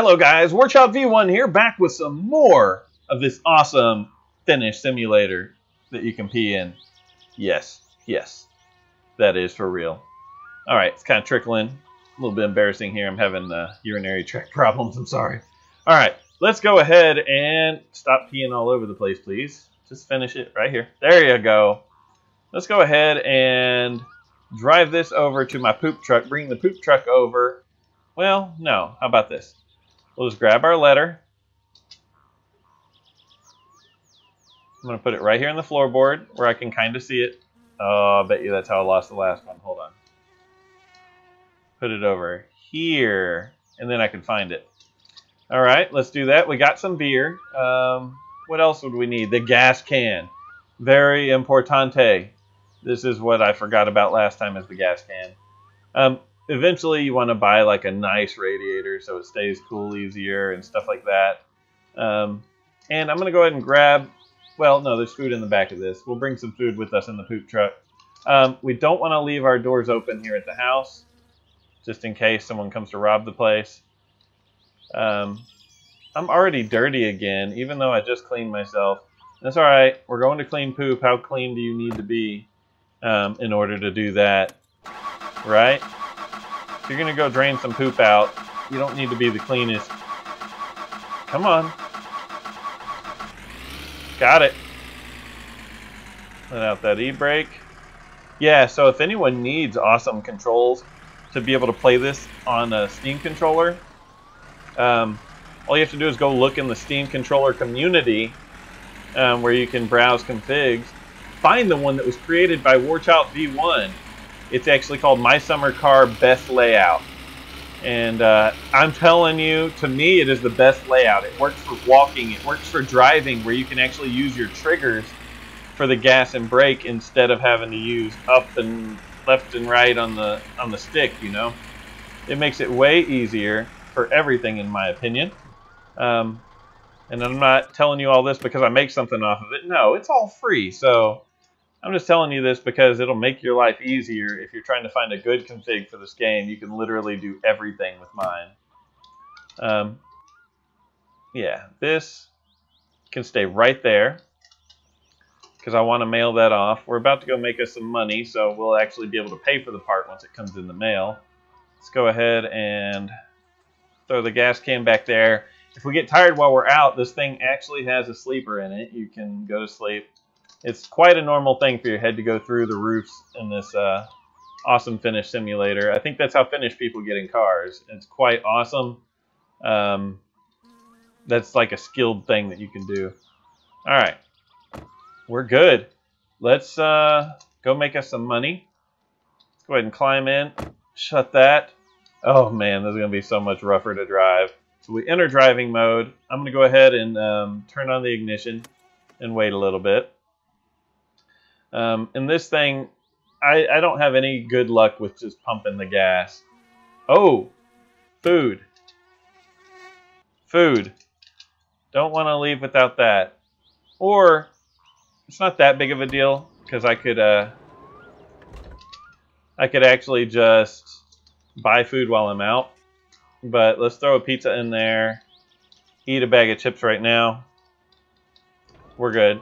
Hello guys, Warchild V1 here, back with some more of this awesome finish simulator that you can pee in. Yes, that is for real. Alright, it's kind of trickling. A little bit embarrassing here. I'm having urinary tract problems, I'm sorry. Alright, let's go ahead and stop peeing all over the place, please. Just finish it right here. There you go. Let's go ahead and drive this over to my poop truck. Bring the poop truck over. Well, no. How about this? We'll just grab our letter. I'm going to put it right here on the floorboard where I can kind of see it. Oh, I bet you that's how I lost the last one. Hold on. Put it over here, and then I can find it. All right, let's do that. We got some beer. What else would we need? The gas can. Very importante. This is what I forgot about last time is the gas can. Eventually, you want to buy like a nice radiator so it stays cool easier and stuff like that. And I'm going to go ahead and grab... Well, no, there's food in the back of this. We'll bring some food with us in the poop truck. We don't want to leave our doors open here at the house, just in case someone comes to rob the place. I'm already dirty again, even though I just cleaned myself. That's all right. We're going to clean poop. How clean do you need to be in order to do that? Right? If you're going to go drain some poop out, you don't need to be the cleanest. Come on. Got it. Let out that e-brake. Yeah, so if anyone needs awesome controls to be able to play this on a Steam controller, all you have to do is go look in the Steam controller community where you can browse configs. Find the one that was created by Warchild V1. It's actually called My Summer Car Best Layout. And I'm telling you, to me, it is the best layout. It works for walking. It works for driving, where you can actually use your triggers for the gas and brake instead of having to use up and left and right on the stick, you know. It makes it way easier for everything, in my opinion. And I'm not telling you all this because I make something off of it. No, it's all free. So I'm just telling you this because it'll make your life easier. If you're trying to find a good config for this game, you can literally do everything with mine. Yeah, this can stay right there because I want to mail that off. We're about to go make us some money, so we'll actually be able to pay for the part once it comes in the mail. Let's go ahead and throw the gas can back there. If we get tired while we're out, this thing actually has a sleeper in it. You can go to sleep. It's quite a normal thing for your head to go through the roofs in this awesome finish simulator. I think that's how Finnish people get in cars. It's quite awesome. That's like a skilled thing that you can do. All right. We're good. Let's go make us some money. Let's go ahead and climb in. Shut that. Oh, man, this is going to be so much rougher to drive. So we enter driving mode. I'm going to go ahead and turn on the ignition and wait a little bit. And this thing, I don't have any good luck with just pumping the gas. Oh, food. Food. Don't want to leave without that. Or, it's not that big of a deal, because I could actually just buy food while I'm out. But let's throw a pizza in there. Eat a bag of chips right now. We're good.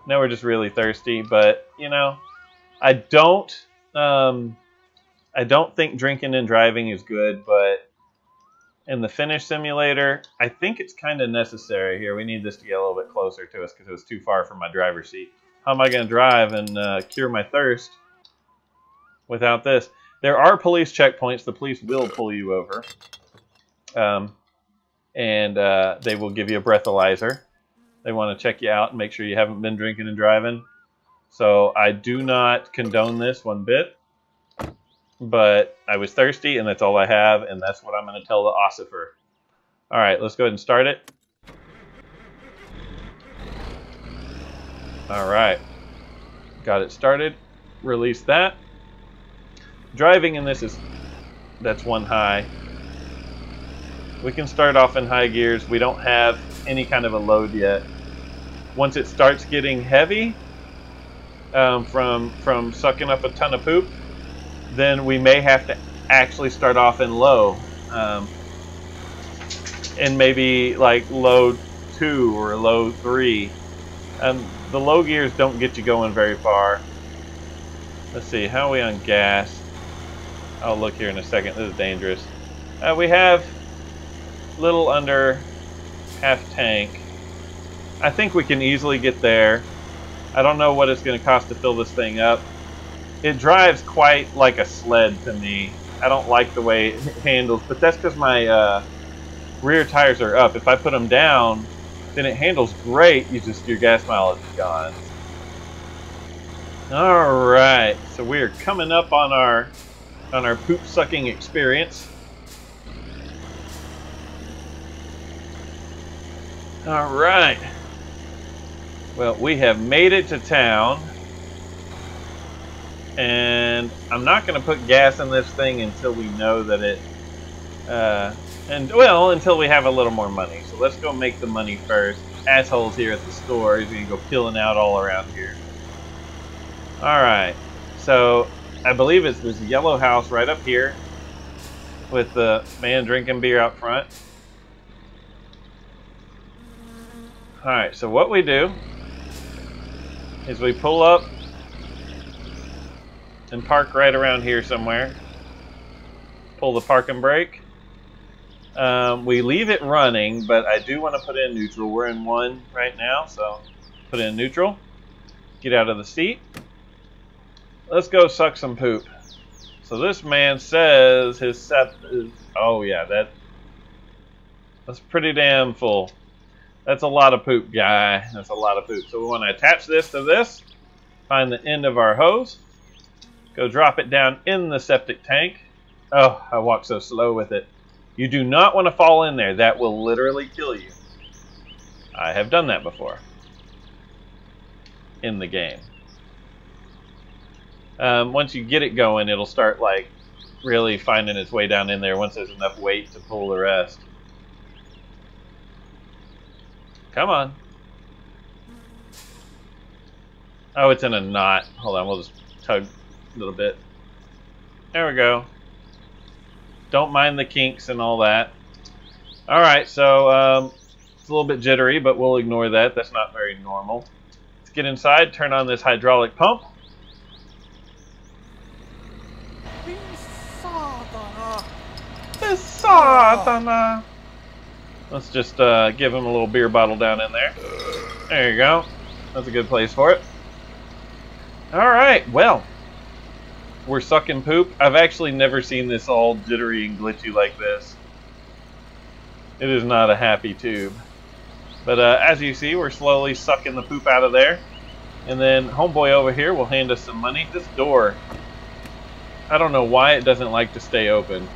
Now we're just really thirsty, but you know, I don't think drinking and driving is good, but in the finish simulator, I think it's kind of necessary. Here, we need this to get a little bit closer to us because it was too far from my driver's seat. How am I going to drive and cure my thirst without this? There are police checkpoints. The police will pull you over, and they will give you a breathalyzer. They want to check you out and make sure you haven't been drinking and driving. So I do not condone this one bit. But I was thirsty, and that's all I have, and that's what I'm going to tell the ossifer. All right, let's go ahead and start it. All right. Got it started. Release that. Driving in this that's one high. We can start off in high gears. We don't have any kind of a load yet. Once it starts getting heavy from sucking up a ton of poop, then we may have to actually start off in low. in maybe like low 2 or low 3. The low gears don't get you going very far. Let's see, how are we on gas? I'll look here in a second. This is dangerous. We have little under half tank. I think we can easily get there. I don't know what it's going to cost to fill this thing up. It drives quite like a sled to me. I don't like the way it handles, but that's because my rear tires are up. If I put them down, then it handles great. Your gas mileage is gone. All right, so we are coming up on our poop sucking experience. All right. Well, we have made it to town. And I'm not going to put gas in this thing until we know that it... until we have a little more money. So let's go make the money first. Assholes here at the store is going to go peeling out all around here. Alright. So, I believe it's this yellow house right up here. With the man drinking beer out front. Alright, so what we do is we pull up and park right around here somewhere. Pull the parking brake. We leave it running, but I do want to put in neutral. We're in 1 right now, so put in neutral. Get out of the seat. Let's go suck some poop. So this man says his septic is... Oh yeah, that's pretty damn full. That's a lot of poop, guy. That's a lot of poop. So we want to attach this to this. Find the end of our hose. Go drop it down in the septic tank. Oh, I walk so slow with it. You do not want to fall in there. That will literally kill you. I have done that before. In the game. Once you get it going, it'll start like really finding its way down in there once there's enough weight to pull the rest. Come on. Oh, it's in a knot. Hold on, we'll just tug a little bit. There we go. Don't mind the kinks and all that. Alright, so it's a little bit jittery, but we'll ignore that. That's not very normal. Let's get inside, turn on this hydraulic pump. Let's just give him a little beer bottle down in there. There you go. That's a good place for it. Alright, well. We're sucking poop. I've actually never seen this all jittery and glitchy like this. It is not a happy tube. But as you see, we're slowly sucking the poop out of there. And then homeboy over here will hand us some money. This door, I don't know why it doesn't like to stay open.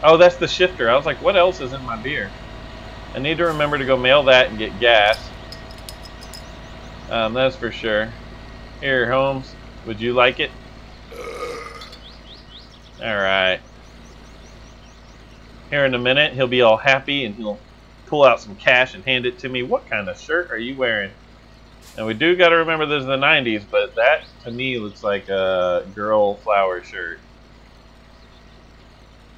Oh, that's the shifter. I was like, what else is in my beer? I need to remember to go mail that and get gas. That's for sure. Here, Holmes, would you like it? Alright. Here in a minute, he'll be all happy and he'll pull out some cash and hand it to me. What kind of shirt are you wearing? And we do got to remember this is the 90s, but that to me looks like a girl flower shirt.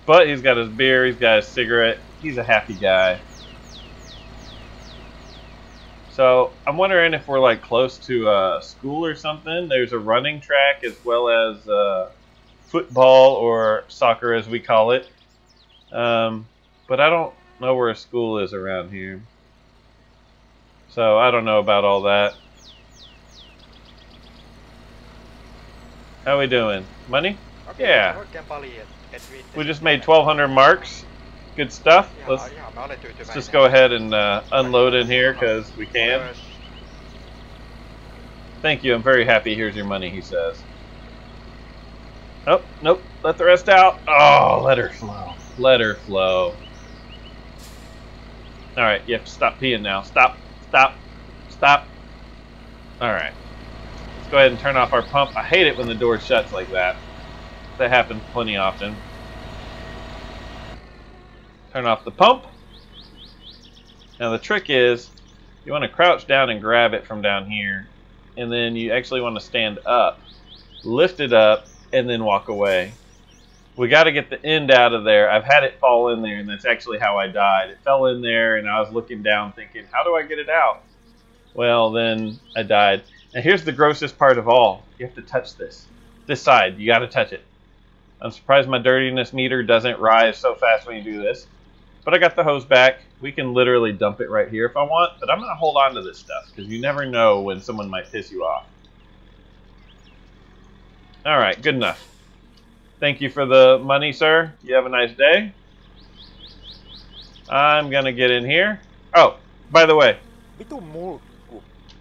But he's got his beer, he's got his cigarette. He's a happy guy. So I'm wondering if we're like close to a school or something. There's a running track as well as football or soccer as we call it. But I don't know where a school is around here. So I don't know about all that. How we doing? Money? Yeah. We just made 1,200 marks. Good stuff. Let's just go ahead and unload in here because we can. Thank you. I'm very happy. Here's your money, he says. Oh, nope. Let the rest out. Oh, let her flow. Let her flow. Alright, you have to stop peeing now. Stop. Stop. Stop. Alright. Let's go ahead and turn off our pump. I hate it when the door shuts like that. That happens plenty often. Turn off the pump. Now the trick is, you want to crouch down and grab it from down here. And then you actually want to stand up. Lift it up, and then walk away. We got to get the end out of there. I've had it fall in there, and that's actually how I died. It fell in there, and I was looking down thinking, how do I get it out? Well, then I died. And here's the grossest part of all. You have to touch this. This side, you got to touch it. I'm surprised my dirtiness meter doesn't rise so fast when you do this. But I got the hose back. We can literally dump it right here if I want, but I'm going to hold on to this stuff because you never know when someone might piss you off. All right, good enough. Thank you for the money, sir. You have a nice day. I'm going to get in here. Oh, by the way,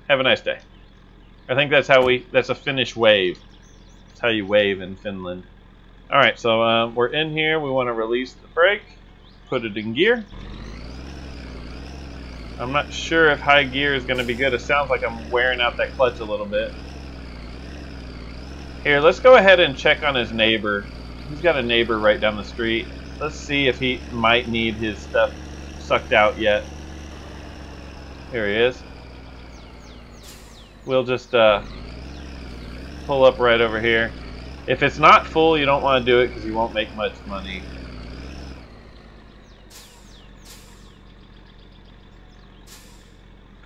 have a nice day. I think that's that's a Finnish wave. That's how you wave in Finland. All right, so we're in here. We want to release the brake, put it in gear. I'm not sure if high gear is going to be good. It sounds like I'm wearing out that clutch a little bit. Here, let's go ahead and check on his neighbor. He's got a neighbor right down the street. Let's see if he might need his stuff sucked out yet. Here he is. We'll just pull up right over here. If it's not full, you don't want to do it because you won't make much money.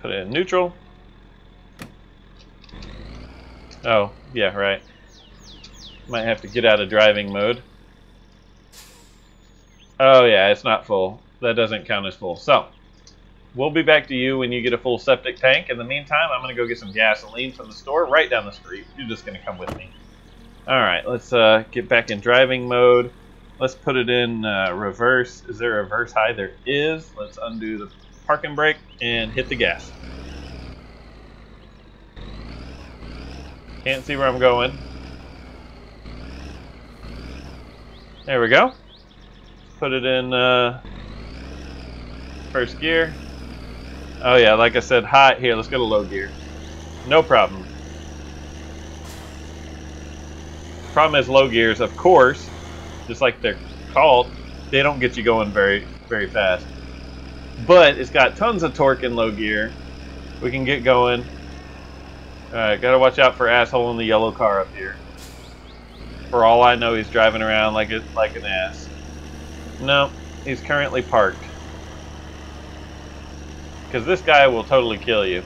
Put it in neutral. Oh, yeah, right. Might have to get out of driving mode. Oh, yeah, it's not full. That doesn't count as full. So, we'll be back to you when you get a full septic tank. In the meantime, I'm going to go get some gasoline from the store right down the street. You're just going to come with me. Alright, let's get back in driving mode. Let's put it in reverse. Is there a reverse high? There is. Let's undo the parking brake and hit the gas. Can't see where I'm going. There we go. Put it in first gear. Oh yeah, like I said, high. Here, let's go to low gear. No problem. Problem is low gears, of course, just like they're called, they don't get you going very, very fast. But it's got tons of torque in low gear. We can get going. Alright, gotta watch out for asshole in the yellow car up here. For all I know, he's driving around like an ass. No, he's currently parked. Because this guy will totally kill you.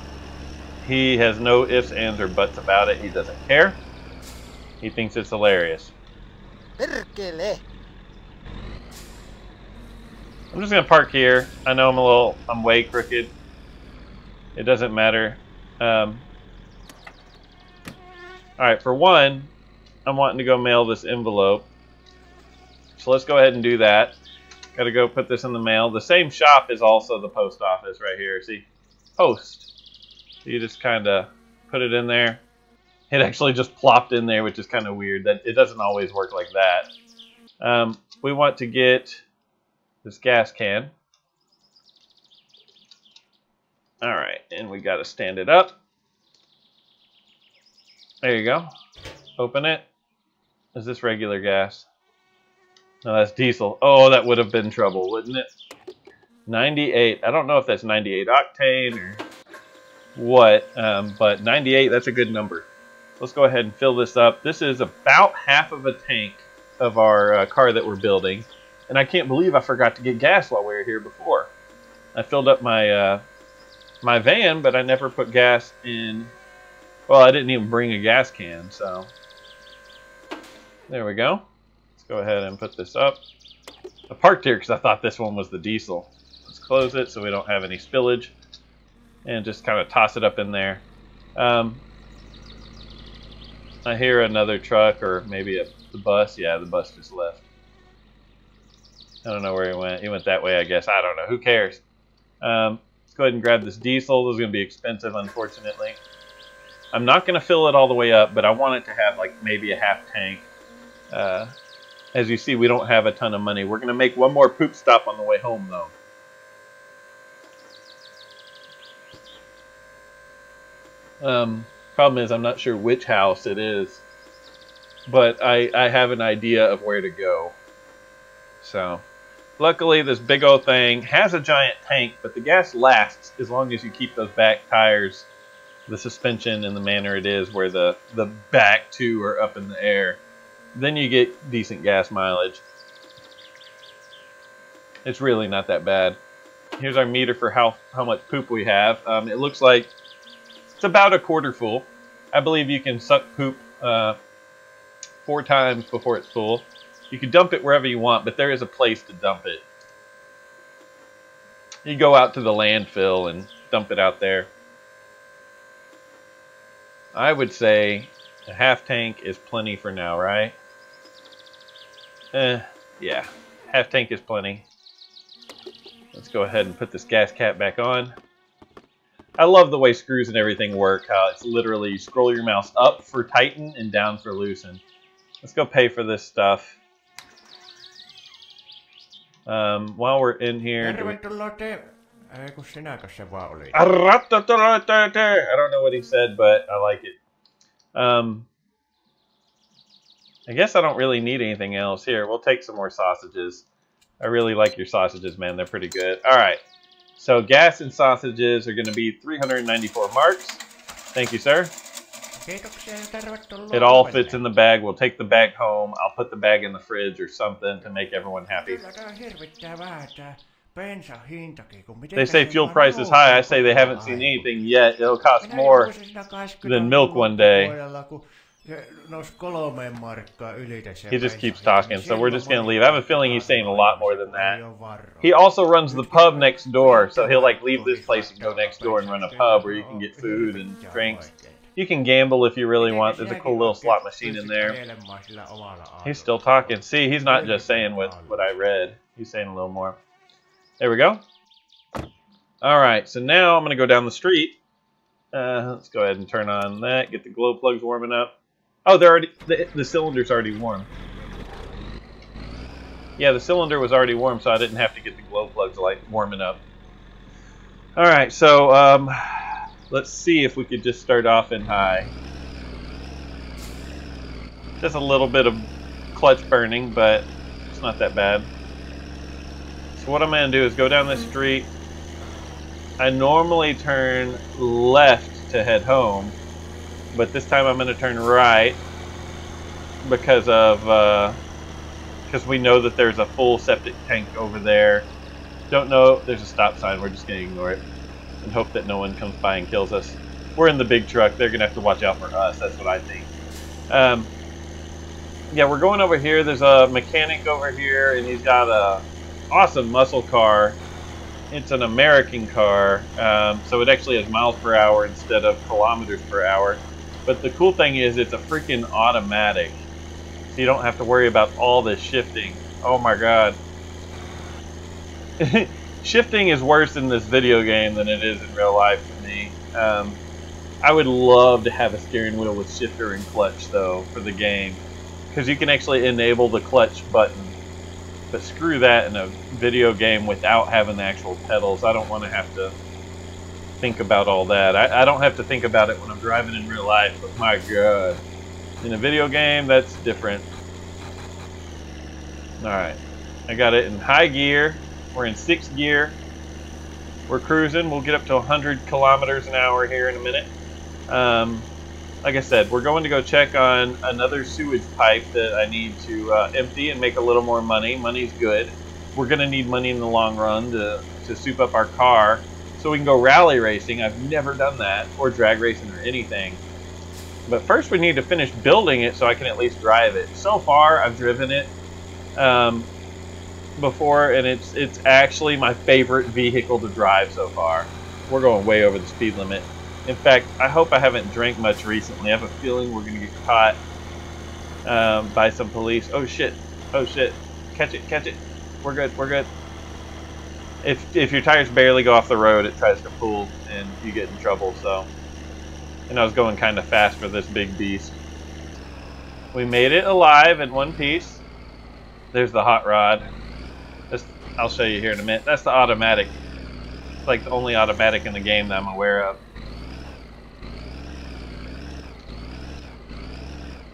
He has no ifs, ands, or buts about it. He doesn't care. He thinks it's hilarious. I'm just gonna park here. I know I'm way crooked. It doesn't matter. Alright, for one, I'm wanting to go mail this envelope. So let's go ahead and do that. Gotta go put this in the mail. The same shop is also the post office right here. See? Post. So you just kind of put it in there. It actually just plopped in there, which is kind of weird. That it doesn't always work like that. We want to get this gas can. Alright, and we got to stand it up. There you go. Open it. Is this regular gas? No, that's diesel. Oh, that would have been trouble, wouldn't it? 98. I don't know if that's 98 octane or what, but 98, that's a good number. Let's go ahead and fill this up. This is about half of a tank of our car that we're building. And I can't believe I forgot to get gas while we were here before. I filled up my my van, but I never put gas in. Well, I didn't even bring a gas can, so. There we go. Let's go ahead and put this up. I parked here because I thought this one was the diesel. Let's close it so we don't have any spillage. And just kind of toss it up in there. I hear another truck or maybe the bus. Yeah, the bus just left. I don't know where he went. He went that way, I guess. I don't know. Who cares? Let's go ahead and grab this diesel. This is going to be expensive, unfortunately. I'm not going to fill it all the way up, but I want it to have like maybe a half tank. As you see, we don't have a ton of money. We're going to make one more poop stop on the way home, though. Problem is, I'm not sure which house it is, but I have an idea of where to go. So, luckily, this big old thing has a giant tank, but the gas lasts as long as you keep those back tires, the suspension in the manner it is, where the back two are up in the air. then you get decent gas mileage. It's really not that bad. Here's our meter for how much poop we have. It looks like it's about a quarter full. I believe you can suck poop 4 times before it's full. You can dump it wherever you want, but there is a place to dump it. You go out to the landfill and dump it out there. I would say a half tank is plenty for now, right? Yeah, half tank is plenty. Let's go ahead and put this gas cap back on. I love the way screws and everything work. How it's literally you scroll your mouse up for tighten and down for loosen. Let's go pay for this stuff. While we're in here... I don't know what he said, but I like it. I guess I don't really need anything else. Here, we'll take some more sausages. I really like your sausages, man. They're pretty good. All right. So gas and sausages are going to be 394 marks. Thank you, sir. It all fits in the bag. We'll take the bag home. I'll put the bag in the fridge or something to make everyone happy. They say fuel price is high. I say they haven't seen anything yet. It'll cost more than milk one day. He just keeps talking, so we're just going to leave. I have a feeling he's saying a lot more than that. He also runs the pub next door, so he'll like leave this place and go next door and run a pub where you can get food and drinks. You can gamble if you really want. There's a cool little slot machine in there. He's still talking. See, he's not just saying what I read. He's saying a little more. There we go. Alright, so now I'm going to go down the street. Let's go ahead and turn on that. Get the glow plugs warming up. Oh, they're already the cylinder's already warm. Yeah, the cylinder was already warm, so I didn't have to get the glow plugs warming up. Alright, so let's see if we could just start off in high. Just a little bit of clutch burning, but it's not that bad. So what I'm going to do is go down this street. I normally turn left to head home, but this time I'm going to turn right because we know that there's a full septic tank over there. Don't know, there's a stop sign, we're just going to ignore it and hope that no one comes by and kills us. We're in the big truck, they're going to have to watch out for us, that's what I think. Yeah, we're going over here. There's a mechanic over here, and he's got a awesome muscle car. It's an American car, so it actually has miles per hour instead of kilometers per hour. But the cool thing is it's a freaking automatic, so you don't have to worry about all this shifting. Oh my god. Shifting is worse in this video game than it is in real life for me. I would love to have a steering wheel with shifter and clutch, though, for the game, because you can actually enable the clutch button. But screw that in a video game without having the actual pedals. I don't want to have to think about all that. I don't have to think about it when I'm driving in real life, but my god. In a video game, that's different. Alright. I got it in high gear. We're in 6th gear. We're cruising. We'll get up to 100 kilometers an hour here in a minute. Like I said, we're going to go check on another sewage pipe that I need to empty and make a little more money. Money's good. We're going to need money in the long run to soup up our car so we can go rally racing. I've never done that, or drag racing or anything. But first we need to finish building it so I can at least drive it. So far, I've driven it before, and it's actually my favorite vehicle to drive so far. We're going way over the speed limit. In fact, I hope I haven't drank much recently. I have a feeling we're going to get caught by some police. Oh shit, oh shit. Catch it, catch it. We're good, we're good. If your tires barely go off the road, it tries to pull and you get in trouble, so. And I was going kind of fast for this big beast. We made it alive in one piece. There's the hot rod. I'll show you here in a minute. That's the automatic. It's like the only automatic in the game that I'm aware of.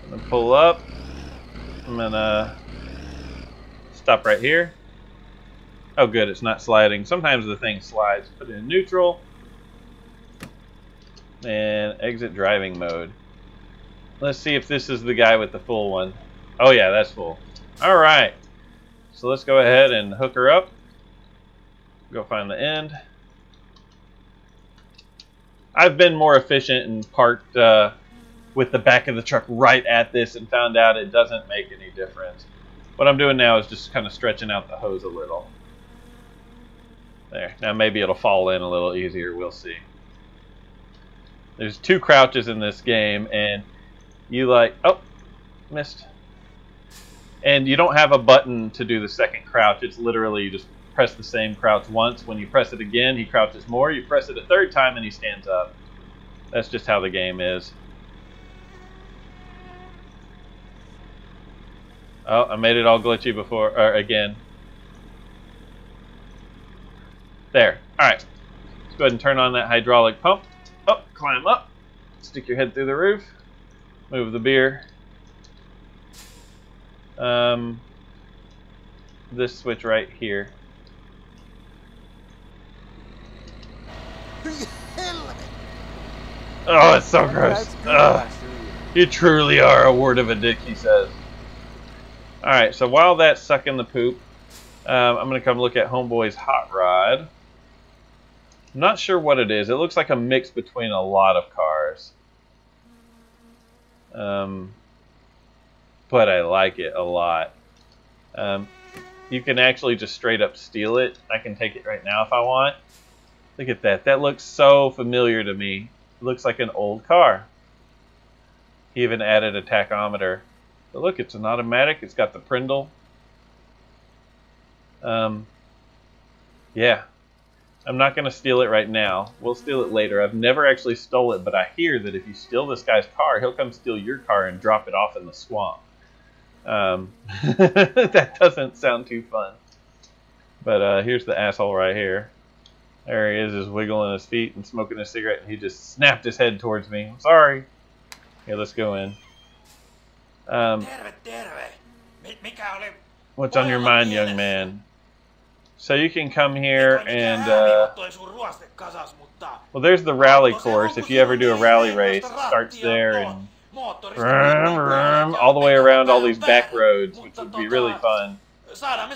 I'm gonna pull up. I'm gonna stop right here. Oh good, it's not sliding. Sometimes the thing slides. Put it in neutral. And exit driving mode. Let's see if this is the guy with the full one. Oh yeah, that's full. All right. So let's go ahead and hook her up. Go find the end. I've been more efficient and parked with the back of the truck right at this and found out it doesn't make any difference. What I'm doing now is just kind of stretching out the hose a little. There. Now maybe it'll fall in a little easier. We'll see. There's 2 crouches in this game, and you like... Oh, missed. And you don't have a button to do the second crouch. It's literally you just press the same crouch once. When you press it again, he crouches more. You press it a 3rd time, and he stands up. That's just how the game is. Oh, I made it all glitchy before, or again. There. Alright. Let's go ahead and turn on that hydraulic pump. Up, climb up. Stick your head through the roof. Move the beer. This switch right here. Oh, it's so gross. You truly are a word of a dick, he says. Alright, so while that's sucking the poop, I'm going to come look at Homeboy's hot rod. I'm not sure what it is. It looks like a mix between a lot of cars. But I like it a lot. You can actually just straight up steal it. I can take it right now if I want. Look at that. That looks so familiar to me. It looks like an old car. He even added a tachometer. But look, it's an automatic. It's got the Prindle. Yeah. I'm not going to steal it right now. We'll steal it later. I've never actually stole it, but I hear that if you steal this guy's car, he'll come steal your car and drop it off in the swamp. That doesn't sound too fun. But here's the asshole right here. There he is, just wiggling his feet and smoking a cigarette, and he just snapped his head towards me. I'm sorry. Okay, let's go in. What's on your mind, young man? So you can come here and, well, there's the rally course. If you ever do a rally race, it starts there and all the way around all these back roads, which would be really fun. I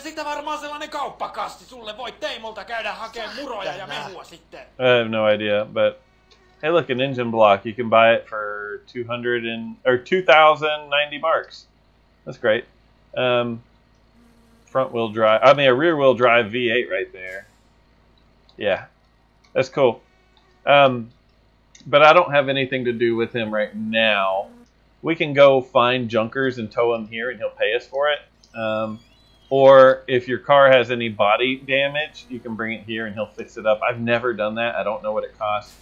have no idea, but hey, look, an engine block. You can buy it for 2,090 marks. That's great. Front wheel drive. I mean, a rear wheel drive V8 right there. Yeah, that's cool. But I don't have anything to do with him right now. We can go find junkers and tow him here, and he'll pay us for it. Or if your car has any body damage, you can bring it here and he'll fix it up. I've never done that. I don't know what it costs.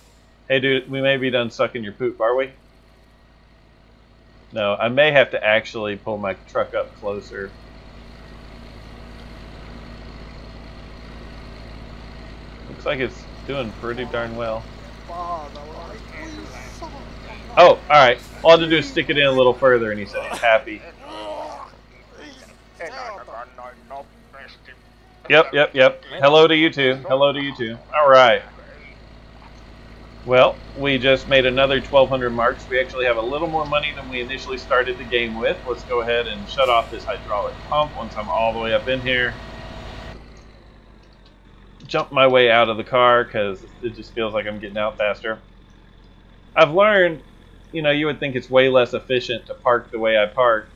Hey, dude, we may be done sucking your poop, are we? No, I may have to actually pull my truck up closer. Looks like it's doing pretty darn well. Oh, alright. All I had to do is stick it in a little further, and he said he's happy. Yep. Hello to you too. Hello to you too. Alright. Well, we just made another 1,200 marks. We actually have a little more money than we initially started the game with. Let's go ahead and shut off this hydraulic pump once I'm all the way up in here. Jump my way out of the car because it just feels like I'm getting out faster. I've learned, you know, you would think it's way less efficient to park the way I park,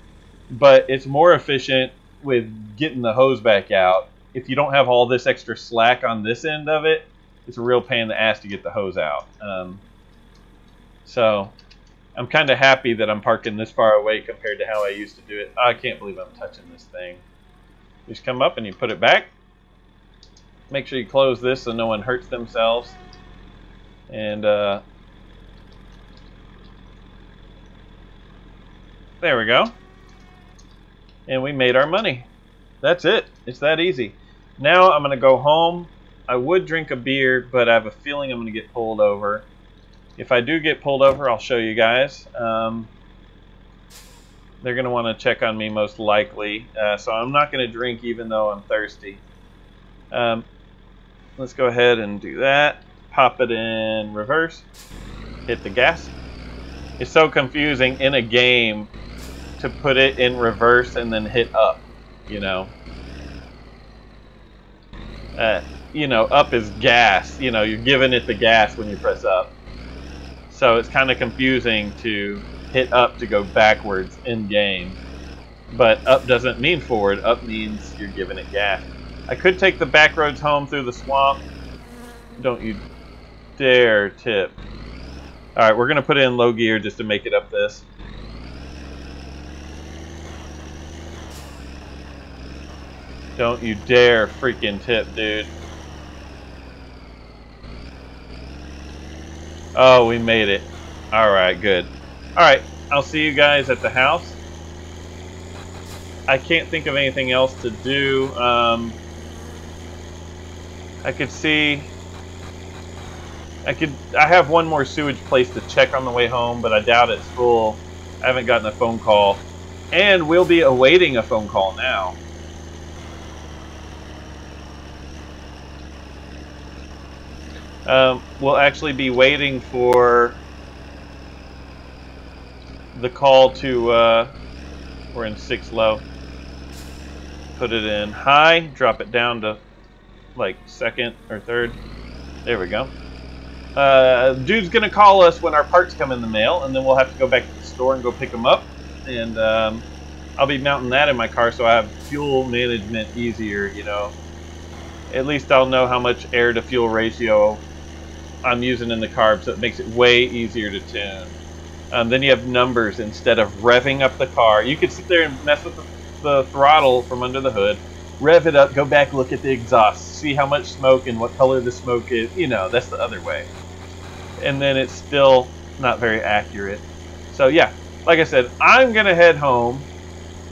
but it's more efficient with getting the hose back out. If you don't have all this extra slack on this end of it, it's a real pain in the ass to get the hose out. So I'm kind of happy that I'm parking this far away compared to how I used to do it. I can't believe I'm touching this thing. You just come up and you put it back. Make sure you close this so no one hurts themselves. And there we go. And we made our money. That's it. It's that easy. Now I'm going to go home. I would drink a beer, but I have a feeling I'm going to get pulled over. If I do get pulled over, I'll show you guys. They're going to want to check on me most likely. So I'm not going to drink even though I'm thirsty. Let's go ahead and do that. Pop it in reverse. Hit the gas. It's so confusing in a game to put it in reverse and then hit up, you know. Up is gas. You're giving it the gas when you press up. So it's kind of confusing to hit up to go backwards in game. But up doesn't mean forward. Up means you're giving it gas. I could take the back roads home through the swamp. Don't you dare tip. Alright, we're going to put it in low gear just to make it up this. Don't you dare freaking tip, dude. Oh, we made it. Alright, good. Alright, I'll see you guys at the house. I can't think of anything else to do. I could see... I have one more sewage place to check on the way home, but I doubt it's full. I haven't gotten a phone call. And we'll be awaiting a phone call now. We'll actually be waiting for the call to, we're in 6 low. Put it in high, drop it down to like 2nd or 3rd. There we go. Dude's gonna call us when our parts come in the mail, and then we'll have to go back to the store and go pick them up. And I'll be mounting that in my car so I have fuel management easier, you know. At least I'll know how much air to fuel ratio I'm using in the carb, so it makes it way easier to tune. Then you have numbers instead of revving up the car. You could sit there and mess with the throttle from under the hood, rev it up, go back, look at the exhaust, see how much smoke and what color the smoke is. You know, that's the other way. And then it's still not very accurate. So yeah, like I said, I'm going to head home.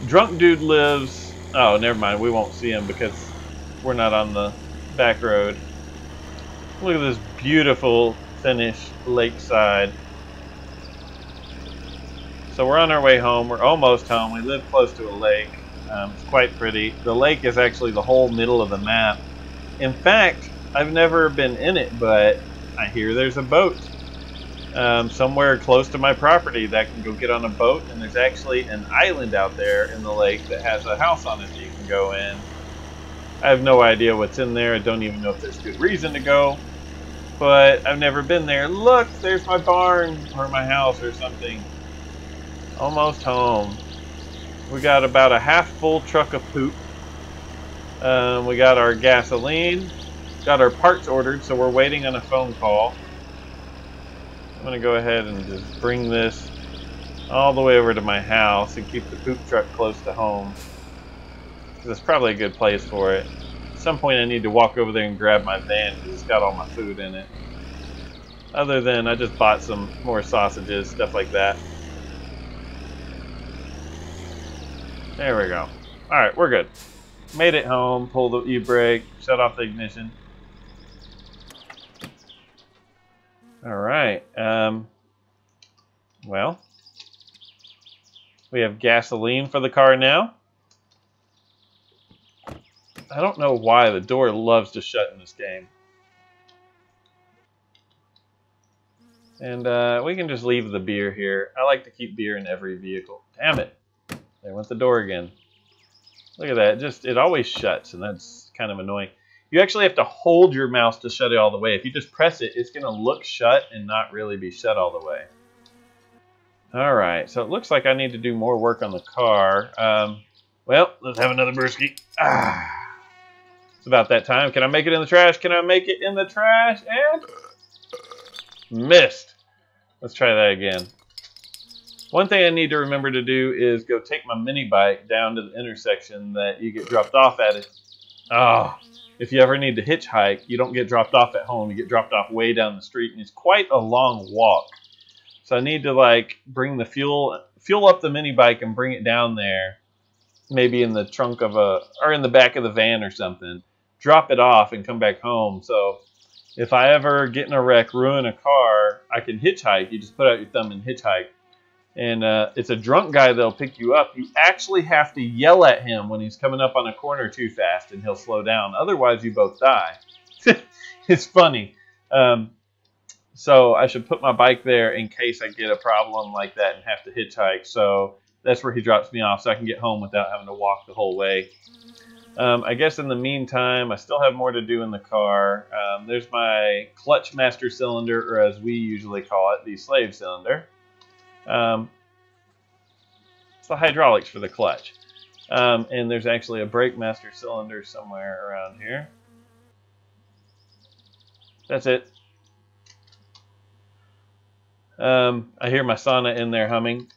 Drunk dude lives... Oh, never mind. We won't see him because we're not on the back road. Look at this beautiful finished lakeside. So we're on our way home. We're almost home. We live close to a lake. It's quite pretty. The lake is actually the whole middle of the map. In fact, I've never been in it, but I hear there's a boat somewhere close to my property that I can go get on a boat, and there's actually an island out there in the lake that has a house on it that you can go in. I have no idea what's in there. I don't even know if there's good reason to go, but I've never been there. Look, there's my barn or my house or something. Almost home. We got about a half full truck of poop. We got our gasoline. Got our parts ordered, so we're waiting on a phone call. I'm going to go ahead and just bring this all the way over to my house and keep the poop truck close to home. Because it's probably a good place for it. At some point I need to walk over there and grab my van because it's got all my food in it. Other than I just bought some more sausages, stuff like that. There we go. Alright, we're good. Made it home, pull the e-brake, shut off the ignition. Alright, well, we have gasoline for the car now. I don't know why the door loves to shut in this game. And we can just leave the beer here. I like to keep beer in every vehicle. Damn it. There went the door again. Look at that. It always shuts, and that's kind of annoying. You actually have to hold your mouse to shut it all the way. If you just press it, it's going to look shut and not really be shut all the way. Alright, so it looks like I need to do more work on the car. Well, let's have another brewski. It's about that time. Can I make it in the trash? Can I make it in the trash? And... missed. Let's try that again. One thing I need to remember to do is go take my mini bike down to the intersection that you get dropped off at it. Oh, if you ever need to hitchhike, you don't get dropped off at home. You get dropped off way down the street, and it's quite a long walk. So I need to like bring the fuel up the mini bike and bring it down there, maybe in the trunk of or in the back of the van or something. Drop it off and come back home. So if I ever get in a wreck, ruin a car, I can hitchhike. You just put out your thumb and hitchhike. And it's a drunk guy that'll pick you up. You actually have to yell at him when he's coming up on a corner too fast, and he'll slow down. Otherwise, you both die. It's funny. So I should put my bike there in case I get a problem like that and have to hitchhike. So that's where he drops me off so I can get home without having to walk the whole way. I guess in the meantime, I still have more to do in the car. There's my clutch master cylinder, or as we usually call it, the slave cylinder. It's the hydraulics for the clutch. And there's actually a brake master cylinder somewhere around here. That's it. I hear my sauna in there humming.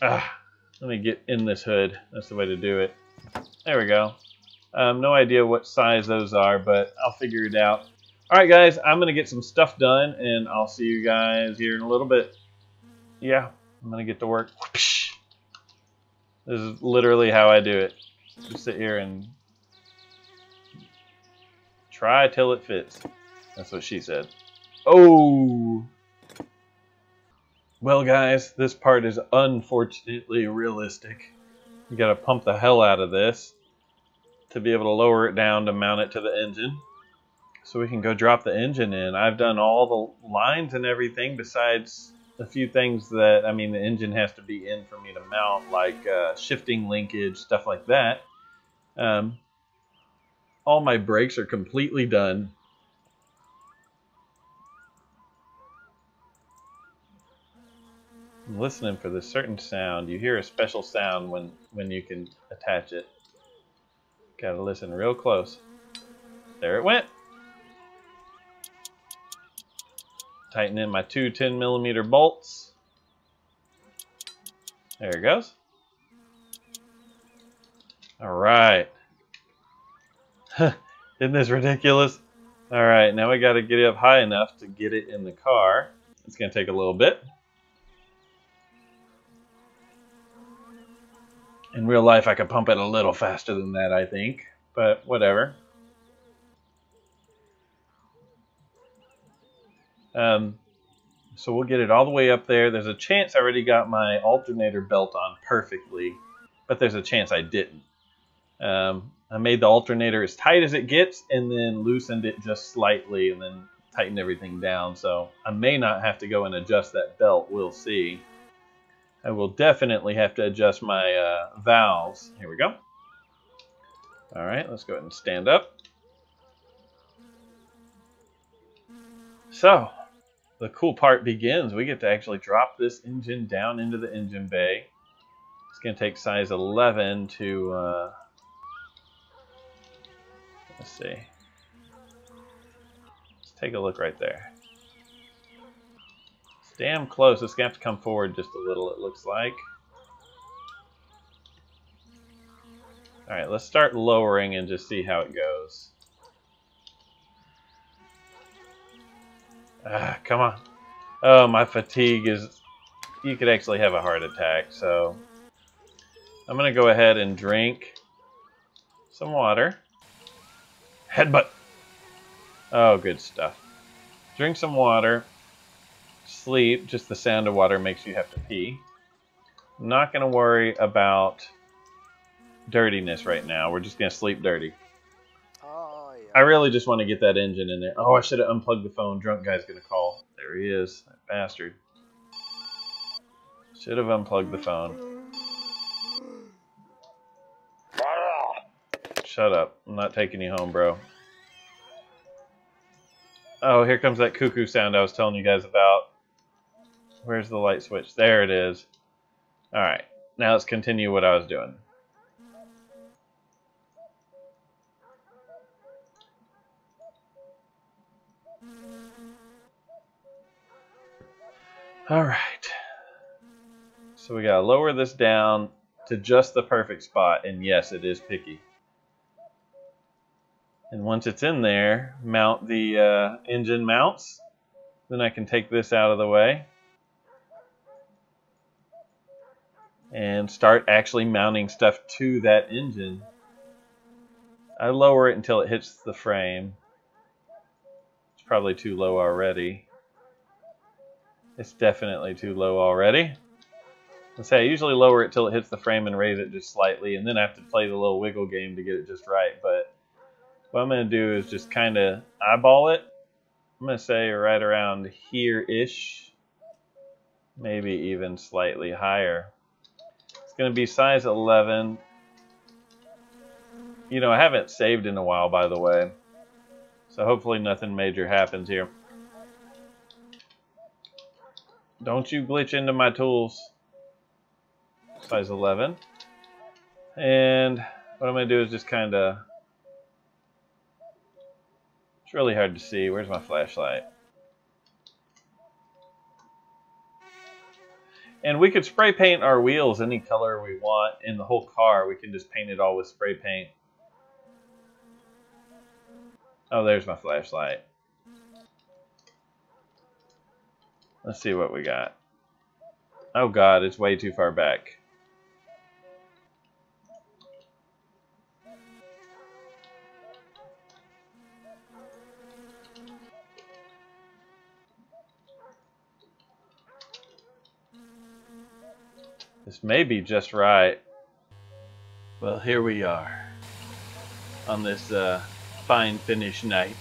Let me get in this hood. That's the way to do it. There we go. No idea what size those are, but I'll figure it out. Alright guys, I'm going to get some stuff done, and I'll see you guys here in a little bit. Yeah, I'm going to get to work. This is literally how I do it. Just sit here and try till it fits. That's what she said. Oh! Well guys, this part is unfortunately realistic. You gotta pump the hell out of this to be able to lower it down to mount it to the engine. So we can go drop the engine in. I've done all the lines and everything besides a few things that, I mean, the engine has to be in for me to mount, like shifting linkage, stuff like that. All my brakes are completely done. I'm listening for this certain sound. You hear a special sound when you can attach it. Gotta listen real close. There it went. Tighten in my two 10mm bolts. There it goes. Alright. Isn't this ridiculous? Alright, now we gotta get it up high enough to get it in the car. It's gonna take a little bit. In real life, I could pump it a little faster than that, I think. But whatever. So we'll get it all the way up there. There's a chance I already got my alternator belt on perfectly, but there's a chance I didn't. I made the alternator as tight as it gets and then loosened it just slightly and then tightened everything down. So I may not have to go and adjust that belt. We'll see. I will definitely have to adjust my valves. Here we go. All right, let's go ahead and stand up. So the cool part begins. We get to actually drop this engine down into the engine bay. It's going to take size 11 to, let's see. Let's take a look right there. It's damn close. It's going to have to come forward just a little, it looks like. All right, let's start lowering and just see how it goes. Come on. Oh, my fatigue is... You could actually have a heart attack, so... I'm going to go ahead and drink some water. Headbutt! Oh, good stuff. Drink some water. Sleep. Just the sound of water makes you have to pee. I'm not going to worry about dirtiness right now. We're just going to sleep dirty. I really just want to get that engine in there. Oh, I should have unplugged the phone. Drunk guy's going to call. There he is. That bastard. Should have unplugged the phone. Shut up. I'm not taking you home, bro. Oh, here comes that cuckoo sound I was telling you guys about. Where's the light switch? There it is. Alright. Now let's continue what I was doing. Alright. So we gotta lower this down to just the perfect spot, and yes, it is picky. And once it's in there, mount the engine mounts. Then I can take this out of the way and start actually mounting stuff to that engine. I lower it until it hits the frame. It's probably too low already. It's definitely too low already. Let's say I usually lower it till it hits the frame and raise it just slightly, and then I have to play the little wiggle game to get it just right. But what I'm going to do is just kind of eyeball it. I'm going to say right around here-ish. Maybe even slightly higher. It's going to be size 11. You know, I haven't saved in a while, by the way. So hopefully nothing major happens here. Don't you glitch into my tools. Size 11. And what I'm going to do is just kind of... It's really hard to see. Where's my flashlight? And we could spray paint our wheels any color we want in the whole car. We can just paint it all with spray paint. Oh, there's my flashlight. Let's see what we got. Oh god, it's way too far back. This may be just right. Well, here we are on this fine finish night.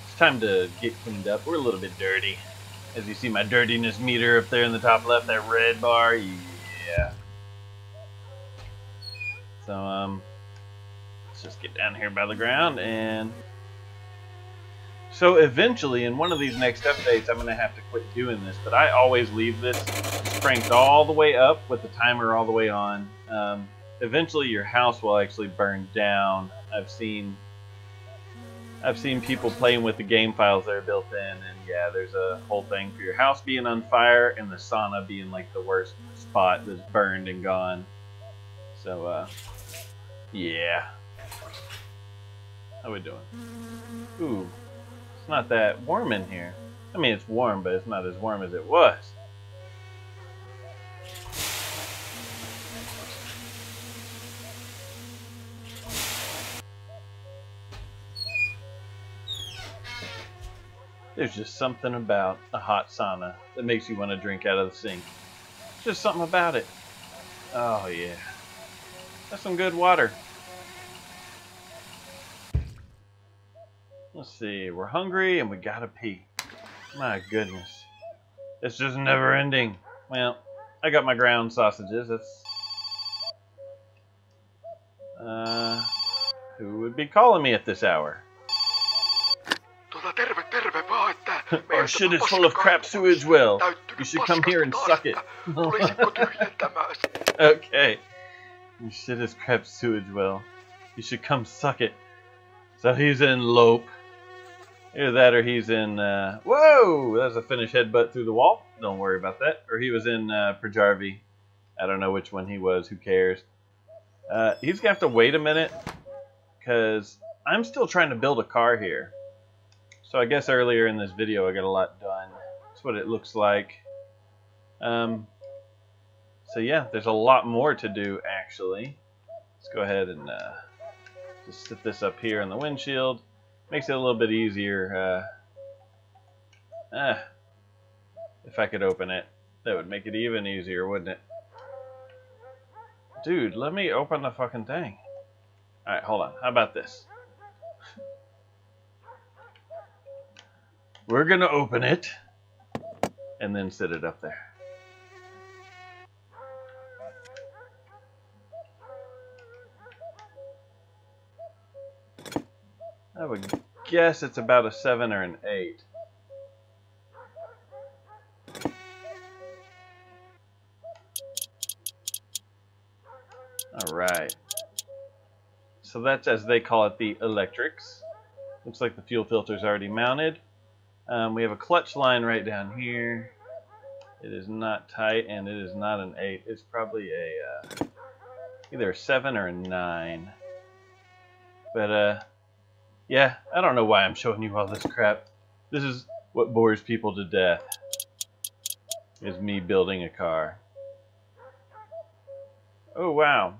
It's time to get cleaned up. We're a little bit dirty. As you see my dirtiness meter up there in the top left, that red bar, yeah. So, let's just get down here by the ground and... So eventually, in one of these next updates, I'm going to have to quit doing this, but I always leave this cranked all the way up with the timer all the way on. Eventually, your house will actually burn down. I've seen people playing with the game files that are built in, and yeah, there's a whole thing for your house being on fire and the sauna being like the worst spot that's burned and gone. So, yeah. How we doing? Ooh. It's not that warm in here. I mean, it's warm, but it's not as warm as it was. There's just something about a hot sauna that makes you want to drink out of the sink. Just something about it. Oh, yeah. That's some good water. Let's see, we're hungry and we gotta pee. My goodness. It's just never ending. Well, I got my ground sausages. That's... who would be calling me at this hour? Our shit is full of crap sewage well. You should come here and suck it. Okay. Your shit is crap sewage well. You should come suck it. So he's in Lope. Either that or he's in, whoa! That was a finished headbutt through the wall. Don't worry about that. Or he was in Prajarvi. I don't know which one he was. Who cares? He's going to have to wait a minute. Because I'm still trying to build a car here. So I guess earlier in this video I got a lot done. That's what it looks like. So yeah, there's a lot more to do actually. Let's go ahead and just sit this up here in the windshield. Makes it a little bit easier. If I could open it, that would make it even easier, wouldn't it? Dude, let me open the fucking thing. Alright, hold on. How about this? We're gonna open it and then sit it up there. I would guess it's about a 7 or an 8. Alright. So that's, as they call it, the electrics. Looks like the fuel filter's already mounted. We have a clutch line right down here. It is not tight and it is not an 8. It's probably a either a 7 or a 9. But yeah, I don't know why I'm showing you all this crap. This is what bores people to death. Is me building a car. Oh wow.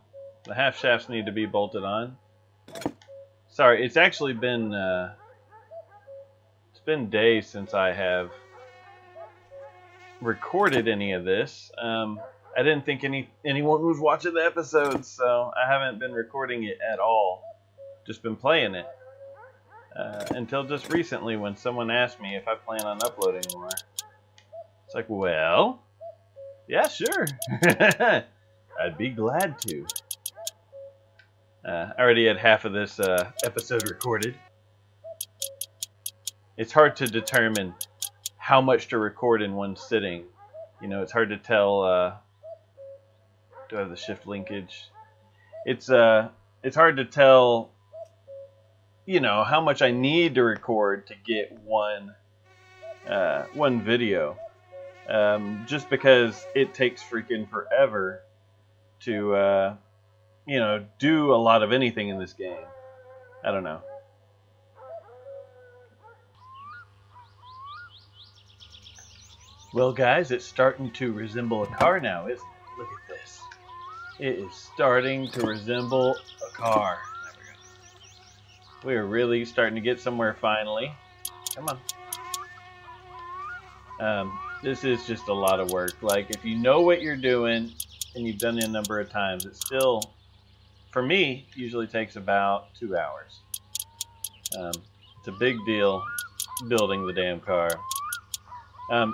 The half shafts need to be bolted on. Sorry, it's actually been days since I have recorded any of this. I didn't think anyone was watching the episodes, so I haven't been recording it at all. Just been playing it. Until just recently when someone asked me if I plan on uploading more. It's like, well, Yeah, sure. I'd be glad to. I already had half of this episode recorded. It's hard to determine how much to record in one sitting. You know, it's hard to tell. Do I have the shift linkage? It's hard to tell. You know how much I need to record to get one video. Just because it takes freaking forever to you know, do a lot of anything in this game. I don't know. Well, guys, it's starting to resemble a car now, isn't it? Look at this. It is starting to resemble a car. There we go. We are really starting to get somewhere finally. Come on. This is just a lot of work. Like, if you know what you're doing and you've done it a number of times, it still, for me, usually takes about 2 hours. It's a big deal building the damn car.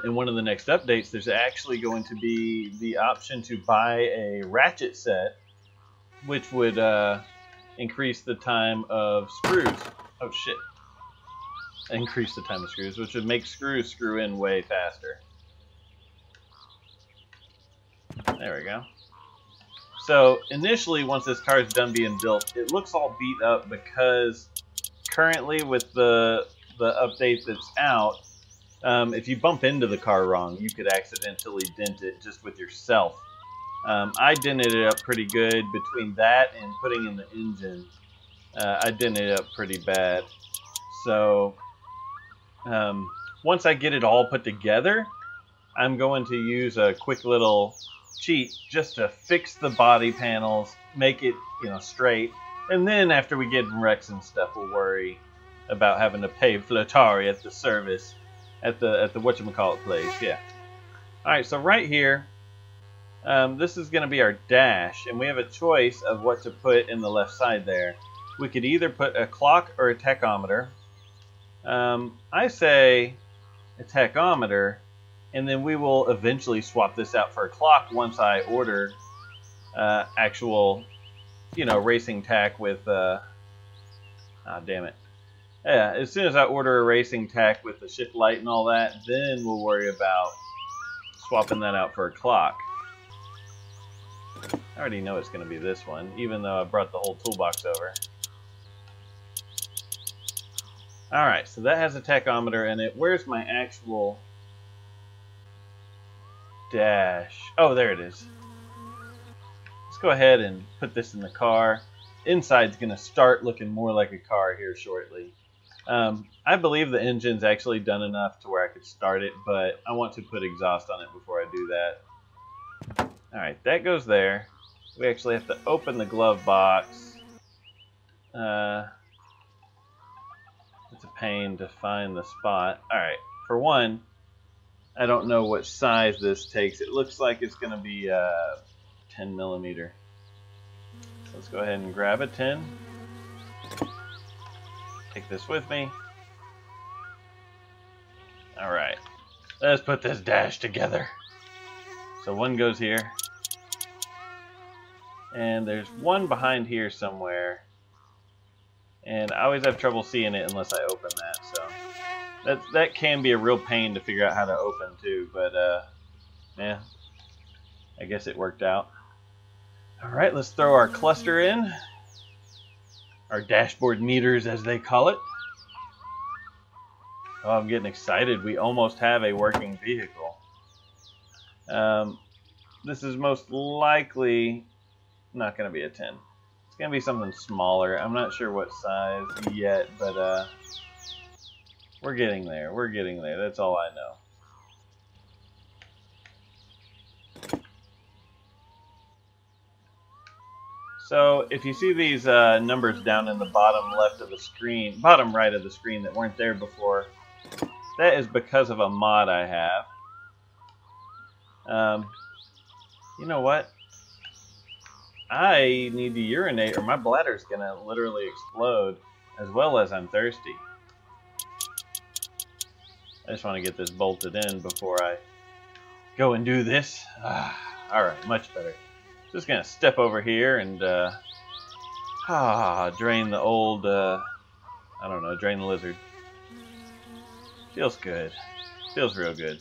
In one of the next updates, there's actually going to be the option to buy a ratchet set, which would increase the time of screws. Oh shit. Increase the time of screws, which would make screws screw in way faster. There we go. So initially, once this car is done being built, it looks all beat up because currently with the update that's out, if you bump into the car wrong, you could accidentally dent it just with yourself. I dented it up pretty good. Between that and putting in the engine, I dented it up pretty bad. So once I get it all put together, I'm going to use a quick little cheat just to fix the body panels, make it, you know, straight, and then after we get in wrecks and stuff, we'll worry about having to pay Floatari at the service at the whatchamacallit place. Yeah. All right, so right here, this is going to be our dash, and we have a choice of what to put in the left side there. We could either put a clock or a tachometer. I say a tachometer, and then we will eventually swap this out for a clock once I order actual, you know, racing tack with, damn it. Yeah, as soon as I order a racing tack with the shift light and all that, then we'll worry about swapping that out for a clock. I already know it's going to be this one, even though I brought the whole toolbox over. Alright, so that has a tachometer in it. Where's my actual dash? Oh, there it is. Let's go ahead and put this in the car. Inside's going to start looking more like a car here shortly. I believe the engine's actually done enough to where I could start it, but I want to put exhaust on it before I do that. Alright, that goes there. We actually have to open the glove box. It's a pain to find the spot. Alright, for one, I don't know what size this takes. It looks like it's going to be 10 millimeter. Let's go ahead and grab a 10. Take this with me. Alright, let's put this dash together. So one goes here. And there's one behind here somewhere. And I always have trouble seeing it unless I open that. So that can be a real pain to figure out how to open too. But yeah, I guess it worked out. Alright, let's throw our cluster in. Our dashboard meters, as they call it. Oh, I'm getting excited. We almost have a working vehicle. This is most likely not going to be a 10. It's going to be something smaller. I'm not sure what size yet, but we're getting there. We're getting there. That's all I know. So if you see these numbers down in the bottom left of the screen, bottom right of the screen that weren't there before, that is because of a mod I have. You know what? I need to urinate or my bladder's gonna literally explode, as well as I'm thirsty. I just want to get this bolted in before I go and do this. Alright, much better. Just gonna step over here and drain the old, I don't know, drain the lizard. Feels good. Feels real good.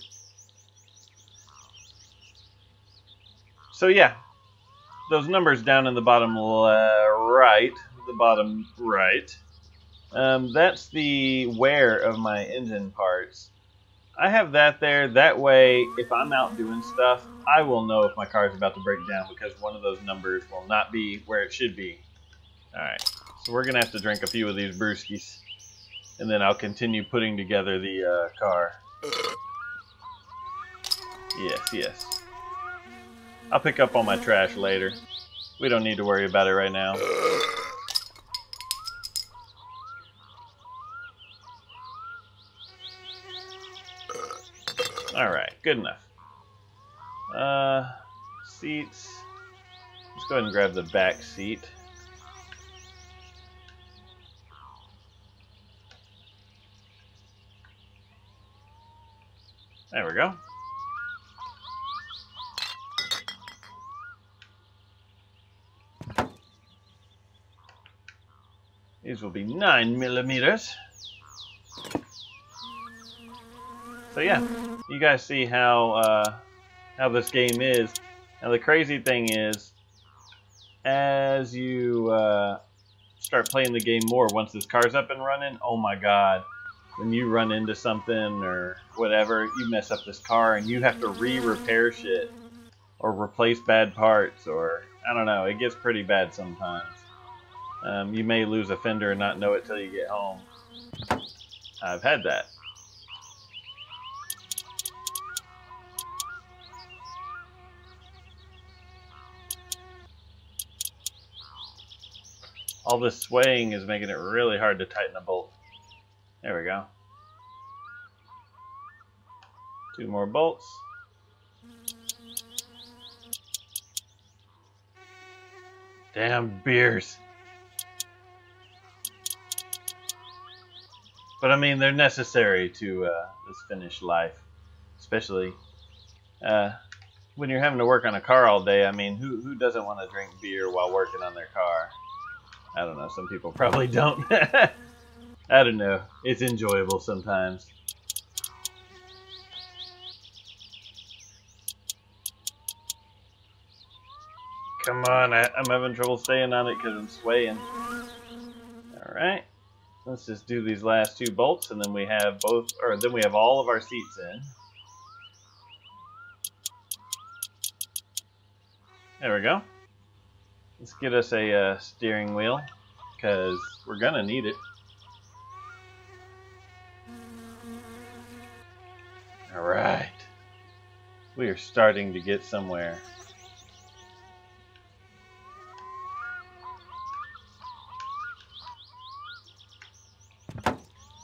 So yeah, those numbers down in the bottom right, that's the wear of my engine parts. I have that there. That way, if I'm out doing stuff, I will know if my car is about to break down because one of those numbers will not be where it should be. Alright, so we're going to have to drink a few of these brewskis, and then I'll continue putting together the car. Yes. I'll pick up all my trash later. We don't need to worry about it right now. Alright, good enough. Seats. Let's go ahead and grab the back seat. There we go. These will be 9mm. So yeah, you guys see how this game is. Now the crazy thing is, as you start playing the game more, once this car's up and running, oh my god, when you run into something or whatever, you mess up this car and you have to re-repair shit or replace bad parts, or I don't know, it gets pretty bad sometimes. You may lose a fender and not know it till you get home. I've had that. All this swaying is making it really hard to tighten a bolt. There we go. 2 more bolts. Damn beers. But I mean, they're necessary to this finished life. Especially when you're having to work on a car all day. I mean, who doesn't want to drink beer while working on their car? I don't know, some people probably don't. I don't know. It's enjoyable sometimes. Come on, I'm having trouble staying on it because I'm swaying. Alright. Let's just do these last 2 bolts and then we have then we have all of our seats in. There we go. Let's get us a steering wheel, because we're going to need it. Alright. We are starting to get somewhere.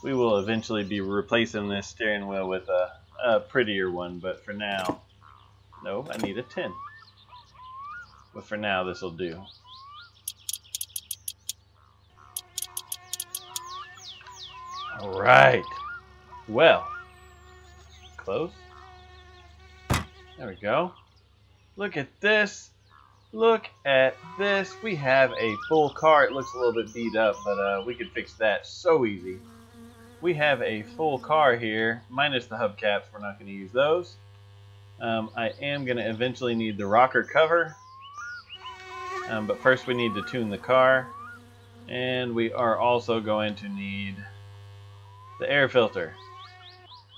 We will eventually be replacing this steering wheel with a prettier one, but for now... No, I need a 10. But for now, this will do. Alright. Well. Close. There we go. Look at this. Look at this. We have a full car. It looks a little bit beat up, but we could fix that so easy. We have a full car here, minus the hubcaps. We're not going to use those. I am going to eventually need the rocker cover. But first we need to tune the car, and we are also going to need the air filter.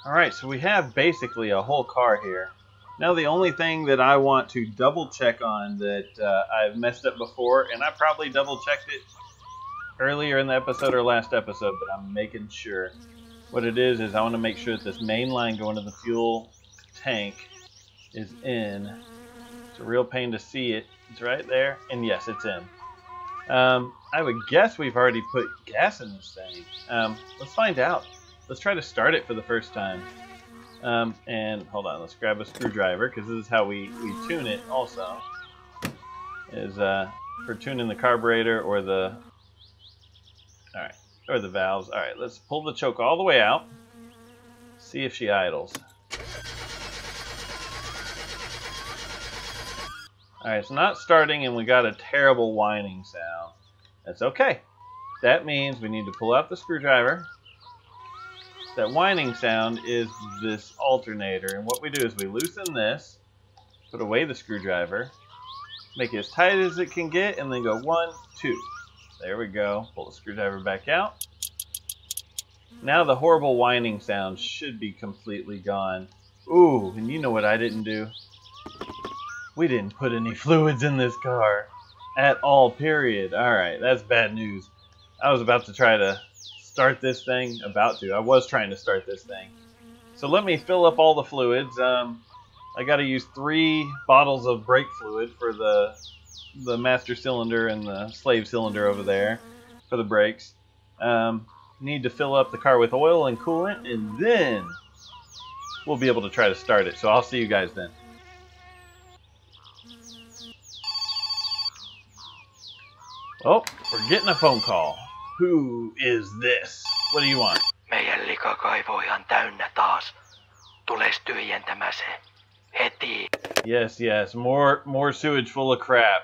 Alright, so we have basically a whole car here. Now the only thing that I want to double check on that I've messed up before, and I probably double checked it earlier in the episode or last episode, but I'm making sure. What it is I want to make sure that this main line going to the fuel tank is in. It's a real pain to see it. It's right there, and yes, it's in. I would guess we've already put gas in this thing. Let's find out. Let's try to start it for the first time. And hold on, let's grab a screwdriver, because this is how we tune it also. Is for tuning the carburetor or the valves. Alright, let's pull the choke all the way out. See if she idles. Alright, it's not starting and we got a terrible whining sound. That's okay. That means we need to pull out the screwdriver. That whining sound is this alternator, and what we do is we loosen this, put away the screwdriver, make it as tight as it can get, and then go 1, 2. There we go. Pull the screwdriver back out. Now the horrible whining sound should be completely gone. Ooh, and you know what I didn't do? We didn't put any fluids in this car. At all, period. Alright, that's bad news. I was about to try to start this thing. I was trying to start this thing. So let me fill up all the fluids. I got to use 3 bottles of brake fluid for the master cylinder and the slave cylinder over there for the brakes. Need to fill up the car with oil and coolant, and then we'll be able to try to start it. So I'll see you guys then. Oh, we're getting a phone call. Who is this? What do you want? Meidän likakaivo ihan täynnä taas. Tules tyhjentämään se. Heti. Yes. More sewage full of crap.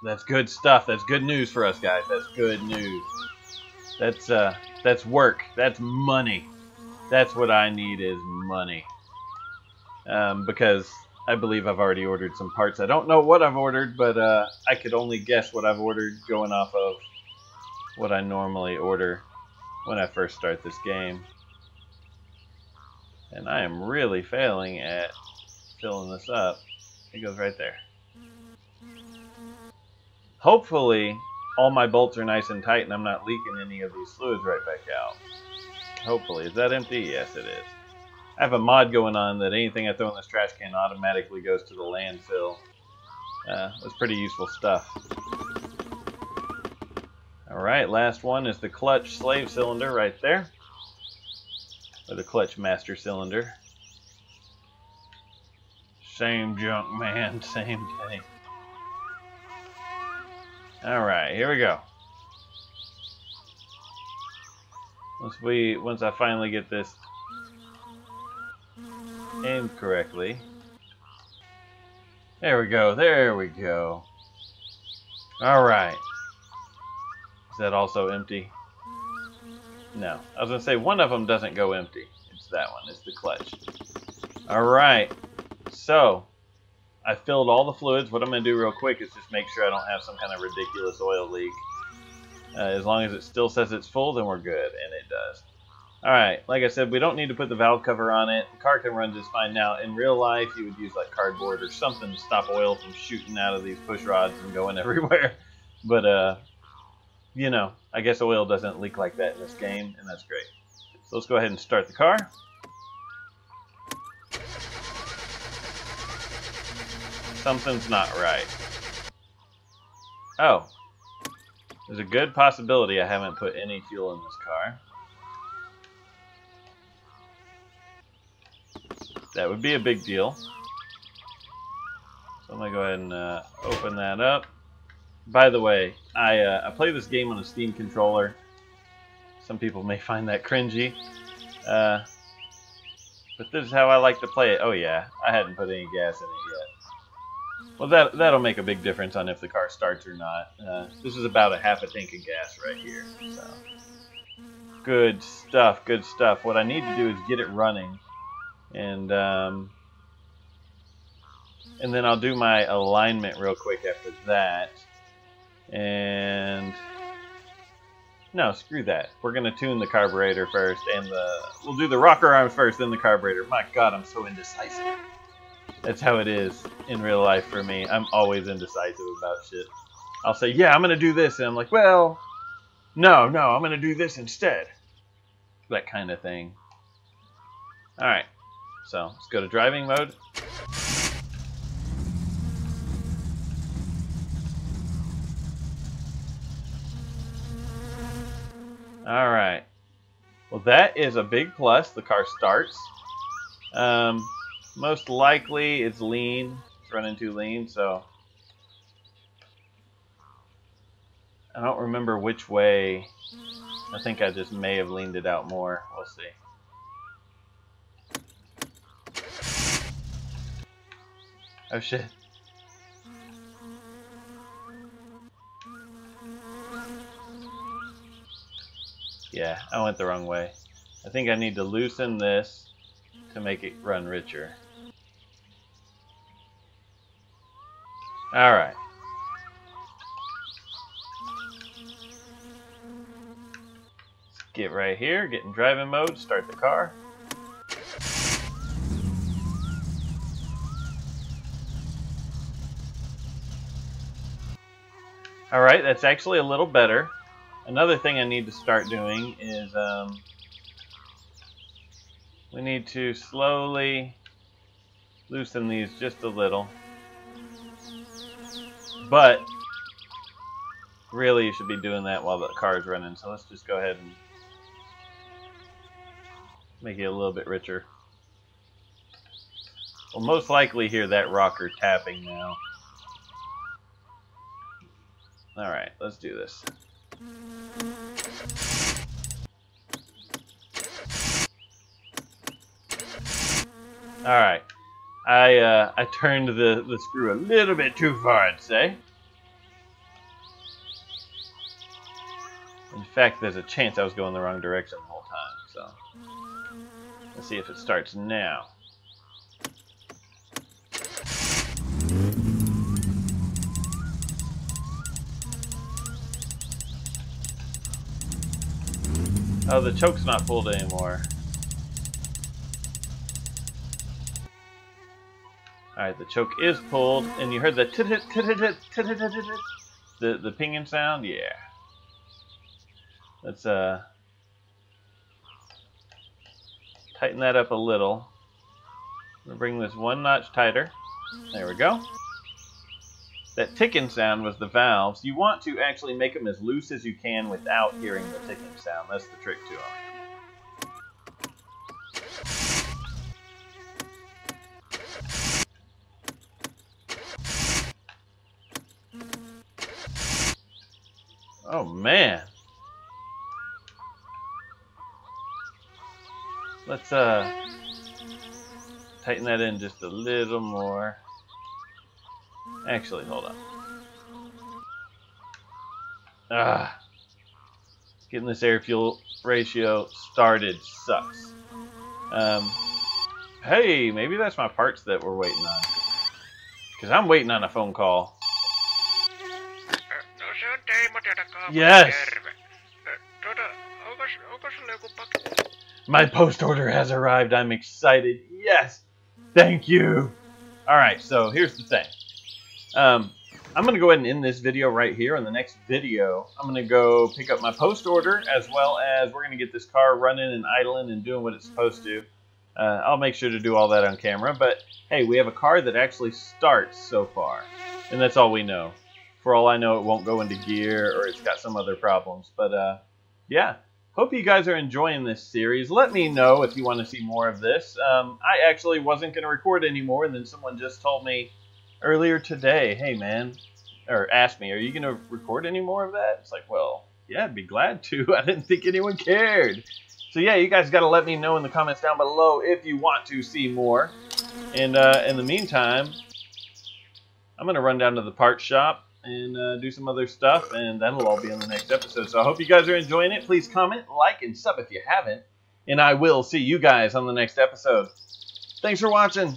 That's good stuff. That's good news for us guys. That's good news. That's work. That's money. That's what I need is money. Because I believe I've already ordered some parts. I don't know what I've ordered, but I could only guess what I've ordered going off of what I normally order when I first start this game. And I am really failing at filling this up. It goes right there. Hopefully, all my bolts are nice and tight and I'm not leaking any of these fluids right back out. Hopefully. Is that empty? Yes, it is. I have a mod going on that anything I throw in this trash can automatically goes to the landfill. That's pretty useful stuff. Alright, last one is the clutch slave cylinder right there. Or the clutch master cylinder. Same junk, man. Same thing. Alright, here we go. Once I finally get this aimed correctly. There we go. Alright. Is that also empty? No. I was going to say one of them doesn't go empty. It's that one. It's the clutch. Alright. So, I filled all the fluids. What I'm going to do real quick is just make sure I don't have some kind of ridiculous oil leak. As long as it still says it's full, then we're good. And it does. Alright. Like I said, we don't need to put the valve cover on it. The car can run just fine. Now, in real life, you would use like cardboard or something to stop oil from shooting out of these push rods and going everywhere. But, you know, I guess oil doesn't leak like that in this game, and that's great. So let's go ahead and start the car. Something's not right. Oh. There's a good possibility I haven't put any fuel in this car. That would be a big deal. So I'm going to go ahead and open that up. By the way, I play this game on a Steam controller. Some people may find that cringy. But this is how I like to play it. Oh yeah, I hadn't put any gas in it yet. Well, that'll make a big difference on if the car starts or not. This is about a half a tank of gas right here. So. Good stuff, good stuff. What I need to do is get it running. And then I'll do my alignment real quick after that. And no, screw that. We're gonna tune the carburetor first, and we'll do the rocker arms first, then the carburetor. My God, I'm so indecisive. That's how it is in real life for me. I'm always indecisive about shit. I'll say, yeah, I'm gonna do this, and I'm like, well, no, I'm gonna do this instead. That kind of thing. All right, so let's go to driving mode. Alright. Well, that is a big plus. The car starts. Most likely it's lean. It's running too lean, so I don't remember which way. I think I just may have leaned it out more. We'll see. Oh shit. Yeah, I went the wrong way. I think I need to loosen this to make it run richer. Alright. Get right here, get in driving mode, start the car. Alright, that's actually a little better. Another thing I need to start doing is we need to slowly loosen these just a little. But really you should be doing that while the car is running, so let's just go ahead and make it a little bit richer. We'll most likely hear that rocker tapping now. Alright, let's do this. Alright. I turned the screw a little bit too far, I'd say. In fact, there's a chance I was going the wrong direction the whole time, so let's see if it starts now. Oh, the choke's not pulled anymore. Alright, the choke is pulled, and you heard the the pinging sound? Yeah. Let's tighten that up a little. I'm gonna bring this one notch tighter. There we go. That ticking sound was the valves. You want to actually make them as loose as you can without hearing the ticking sound. That's the trick to them. Oh man. Let's tighten that in just a little more. Actually, hold on. Getting this air-fuel ratio started sucks. Hey, maybe that's my parts that we're waiting on. Because I'm waiting on a phone call. Yes! My post order has arrived. I'm excited. Yes! Thank you! Alright, so here's the thing. I'm going to go ahead and end this video right here. In the next video, I'm going to go pick up my post order, as well as we're going to get this car running and idling and doing what it's supposed to. I'll make sure to do all that on camera. But, hey, we have a car that actually starts so far. And that's all we know. For all I know, it won't go into gear or it's got some other problems. But, yeah. Hope you guys are enjoying this series. Let me know if you want to see more of this. I actually wasn't going to record anymore, and then someone just told me earlier today, hey man, or asked me, are you going to record any more of that? It's like, well, yeah, I'd be glad to. I didn't think anyone cared. So yeah, you guys got to let me know in the comments down below if you want to see more. And in the meantime, I'm going to run down to the parts shop and do some other stuff, and that'll all be in the next episode. So I hope you guys are enjoying it. Please comment, like, and sub if you haven't. And I will see you guys on the next episode. Thanks for watching.